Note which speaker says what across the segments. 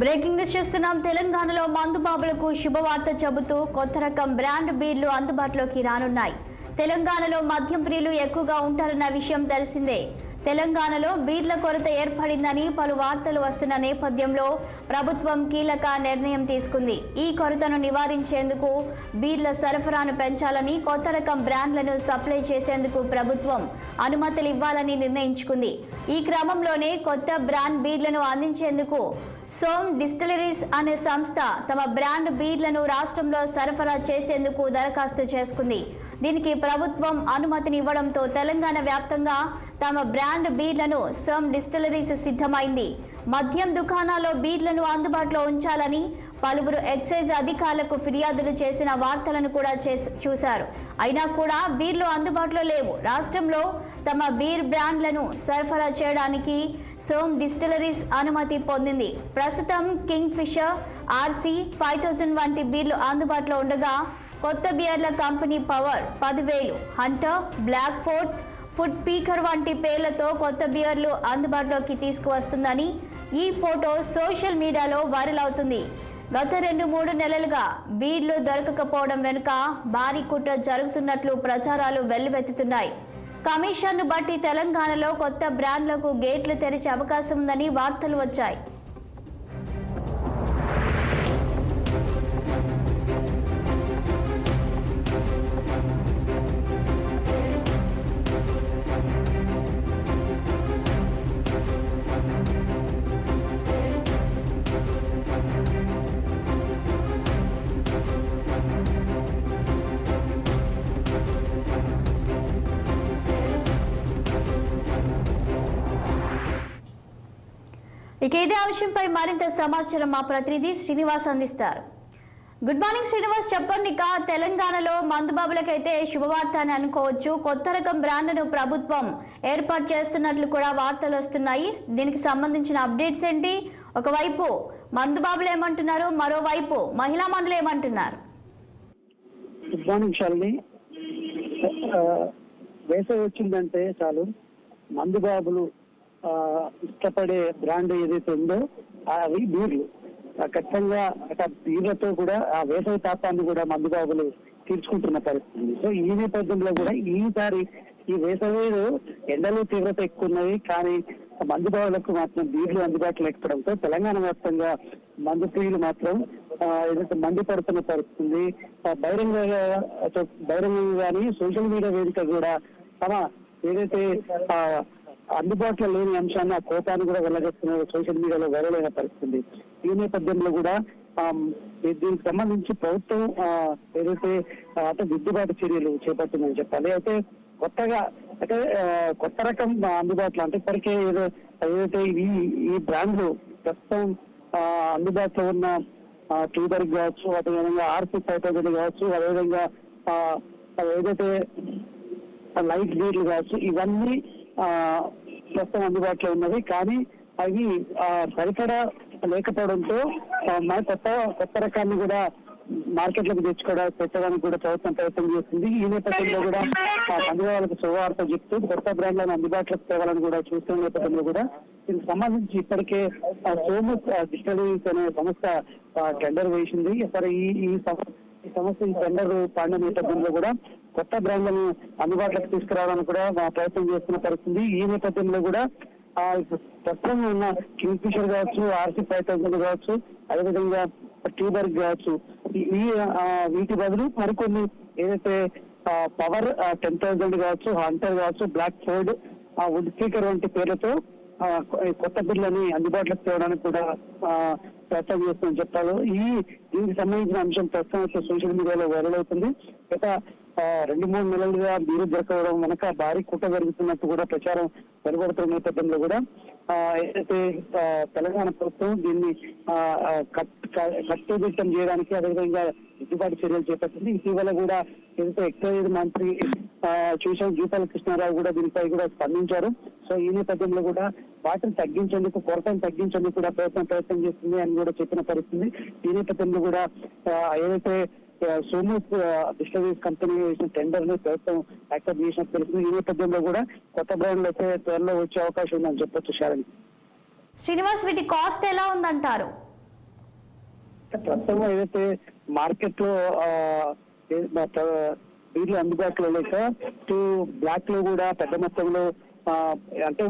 Speaker 1: Breaking news చూస్తున్నాం. తెలంగాణలో మందుబాబులకు శుభవార్త చెబుతూ కొత్త రకం బ్రాండ్ బీర్లు అందుబాటులోకి రానున్నాయి. తెలంగాణలో మద్యం ప్రియులు ఎక్కువగా ఉంటారన్న విషయం తెలిసిందే. తెలంగాణలో బీర్ల కొరత ఏర్పడిందని పలు వార్తలు వస్తున్న నేపథ్యంలో ప్రభుత్వం కీలక నిర్ణయం తీసుకుంది. ఈ కొరతను నివారించేందుకు బీర్ల సరఫరాను పెంచాలని, కొత్త రకం బ్రాండ్లను సప్లై చేసేందుకు ప్రభుత్వం అనుమతులు ఇవ్వాలని నిర్ణయించుకుంది. ఈ క్రమంలోనే కొత్త బ్రాండ్ బీర్లను అందించేందుకు సోమ్ డిస్టిలరీస్ అనే సంస్థ తమ బ్రాండ్ బీర్లను రాష్ట్రంలో సరఫరా చేసేందుకు దరఖాస్తు చేసుకుంది. దీనికి ప్రభుత్వం అనుమతిని ఇవ్వడంతో తెలంగాణ వ్యాప్తంగా తమ బ్రాండ్ బీర్లను సోమ్ డిస్టిలరీస్ సిద్ధమైంది. మద్యం దుకాణాల్లో బీర్లను అందుబాటులో ఉంచాలని పలువురు ఎక్సైజ్ అధికారులకు ఫిర్యాదులు చేసిన వార్తలను కూడా చూశారు. అయినా కూడా బీర్లు అందుబాటులో లేవు. రాష్ట్రంలో తమ బీర్ బ్రాండ్లను సరఫరా చేయడానికి సోమ్ డిస్టిలరీస్ అనుమతి పొందింది. ప్రస్తుతం కింగ్ ఫిషర్, ఆర్సీ 5000 వంటి బీర్లు అందుబాటులో ఉండగా కొత్త బియర్ల company Power 10,000, Hunter, Black Fort, Woodpecker వంటి పేర్లతో కొత్త బియర్లు అందుబాటులోకి తీసుకువస్తుందని ఈ ఫోటో సోషల్ మీడియాలో వైరల్ అవుతుంది. గత 2-3 నెలలుగా బీర్లు దొరకకపోవడం వెనుక భారీ కుట్ర జరుగుతున్నట్లు ప్రచారాలు వెల్లువెత్తుతున్నాయి. కమిషన్ను బట్టి తెలంగాణలో కొత్త బ్రాండ్లకు గేట్లు తెరిచే అవకాశం ఉందని వార్తలు వచ్చాయి. ఇక ఇదే అంశంపై మరింత సమాచారం మా ప్రతినిధి శ్రీనివాస్ అందిస్తారు. గుడ్ మార్నింగ్ శ్రీనివాస్, చెప్పండి. ఇక తెలంగాణలో మందుబాబులకైతే శుభవార్త అని అనుకోవచ్చు. కొత్త రకం బ్రాండ్ను ప్రభుత్వం ఏర్పాటు చేస్తున్నట్లు కూడా వార్తలు వస్తున్నాయి. దీనికి సంబంధించిన అప్డేట్స్ ఏంటి? ఒకవైపు మందుబాబులు ఏమంటున్నారు, మరోవైపు మహిళా మండలి ఏమంటున్నారు?
Speaker 2: Good morning Shalini. వేసవి వచ్చిందంటే చాలు మందుబాబులు ఇష్టపడే బ్రాండ్ ఏదైతే ఉందో అవి బీర్లు. ఖచ్చితంగా బీర్లతో కూడా ఆ వేసవి తాపాన్ని కూడా మందుబాబులు తీర్చుకుంటున్న పరిస్థితి. సో ఈ నేపథ్యంలో కూడా ఈసారి ఈ వేసవిలో ఎండలు తీవ్రత ఎక్కువ ఉన్నాయి, కానీ మందుబాబులకు మాత్రం బీర్లు అందుబాటులో లేకపోవడంతో తెలంగాణ వ్యాప్తంగా మందు ప్రియులు మాత్రం ఏదైతే మండిపడుతున్న పరిస్థితి. బహిరంగంగా కానీ సోషల్ మీడియా వేదిక కూడా తమ ఏదైతే అందుబాటులో లేని అంశాన్ని, ఆ కోపాన్ని కూడా వెళ్ళగొస్తున్నారు. సోషల్ మీడియాలో వైరల్ అయిన పరిస్థితి. ఈ నేపథ్యంలో కూడా దీనికి సంబంధించి ప్రభుత్వం ఏదైతే దిద్దుబాటు చర్యలు చేపట్టిందని చెప్పాలి. అయితే కొత్తగా కొత్త రకం అందుబాటులో అంటే ఇప్పటికే ఏదైతే ఈ బ్రాండ్లు ప్రస్తుతం అందుబాటులో ఉన్న ట్యూబర్ కావచ్చు, అదేవిధంగా ఆర్సీ 5000 కావచ్చు, అదేవిధంగా ఏదైతే లైట్ బీర్లు కావచ్చు, ఇవన్నీ ప్రస్తుతం అందుబాటులో ఉన్నది. కానీ అవి సరిపడా లేకపోవడంతో కొత్త రకాన్ని కూడా మార్కెట్లకు పెట్టడానికి కూడా ప్రభుత్వం ప్రయత్నం చేస్తుంది. ఈ నేపథ్యంలో కూడా మందుబాబులకు శుభవార్త చెప్తూ కొత్త బ్రాండ్లను అందుబాటులోకి తేవాలని కూడా చూస్తున్న నేపథ్యంలో కూడా దీనికి సంబంధించి ఇప్పటికే సోము డిస్టిలరీస్ అనే సంస్థ టెండర్ వేసింది. సరే ఈ సమస్య టెండర్ పాడిన నేపథ్యంలో కూడా కొత్త బ్రాండ్లను అందుబాటులోకి తీసుకురావడానికి కూడా ప్రయత్నం చేస్తున్న పరిస్థితి. ఈ నేపథ్యంలో కూడా ప్రస్తుతం ఉన్న కింగ్ ఫిషర్ కావచ్చు, ఆర్సీ 5000 కావచ్చు, అదేవిధంగా ట్యూబర్ కావచ్చు, వీటి బదులు మరికొన్ని ఏదైతే పవర్ 10,000 కావచ్చు, హంటర్ కావచ్చు, బ్లాక్ ఫోర్డ్, వుడ్ స్పీకర్ వంటి పేర్లతో కొత్త బిర్లని అందుబాటులోకి తేవడానికి కూడా ప్రయత్నం చేస్తుందని చెప్పాలి. దీనికి సంబంధించిన అంశం ప్రస్తుతం సోషల్ మీడియాలో వైరల్ అవుతుంది. గత 2-3 నెలలుగా బీరు దొరకవడం వెనక భారీ కుట్ర జరుగుతున్నట్టు కూడా ప్రచారం వెలువడుతున్న నేపథ్యంలో కూడా ఏదైతే తెలంగాణ ప్రభుత్వం దీన్ని కట్టుదిట్టం చేయడానికి అదేవిధంగా దిద్దుబాటు చర్యలు చేపట్టింది. ఇటీవల కూడా ఏదైతే ఎక్సైజ్ మంత్రి జూపల్లి కృష్ణారావు కూడా దీనిపై కూడా స్పందించారు. సో ఈ నేపథ్యంలో కూడా వాటిని తగ్గించేందుకు, కొరతను తగ్గించేందుకు కూడా ప్రయత్నం చేస్తుంది అని కూడా చెప్పిన పరిస్థితి. ఈ నేపథ్యంలో కూడా ఏదైతే సోము డిస్టిలరీస్ కంపెనీ వేసిన టెండర్ ని ప్రభుత్వం యాక్సెప్ట్ చేసినట్టు తెలుస్తుంది. ఈ నేపథ్యంలో కూడా కొత్త బ్రాండ్లు అయితే త్వరలో వచ్చే అవకాశం ఉందని చెప్పొచ్చు. శాలిని.
Speaker 1: శ్రీనివాస్, వీటి కాస్ట్ ఎలా ఉందంటారు?
Speaker 2: ప్రస్తుతం ఏదైతే మార్కెట్ లో వీళ్ళు అందుబాటులో లేక బ్లాక్ లో కూడా పెద్ద మొత్తంలో అంటే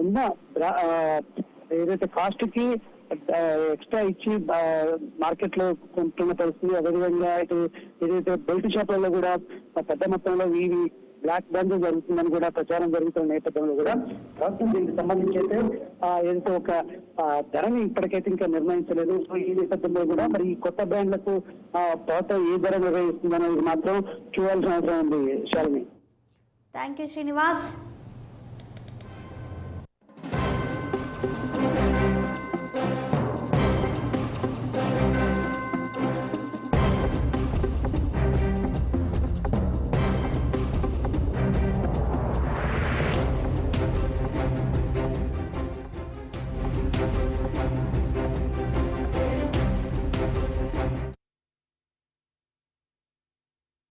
Speaker 2: ఉన్న ఏదైతే కాస్ట్ కి ఎక్స్ట్రా ఇచ్చి మార్కెట్ లో కొంటున్న పరిస్థితి. అదేవిధంగా ఇటు ఏదైతే బెల్ట్ షాపులలో కూడా పెద్ద మొత్తంలో ఇవి బ్లాక్ దందా జరుగుతుందని కూడా ప్రచారం జరుగుతున్న నేపథ్యంలో కూడా ప్రభుత్వం దీనికి సంబంధించి అయితే ఏదైతే ఒక ధరని ఇప్పటికైతే ఇంకా నిర్ణయించలేదు. సో ఈ నేపథ్యంలో కూడా మరి ఈ కొత్త బ్రాండ్లకు ప్రభుత్వం ఏ ధర నిర్ణయిస్తుంది అనేది మాత్రం చూడాల్సిన అవసరం ఉంది. శాలిని.
Speaker 1: Thank you Srinivas.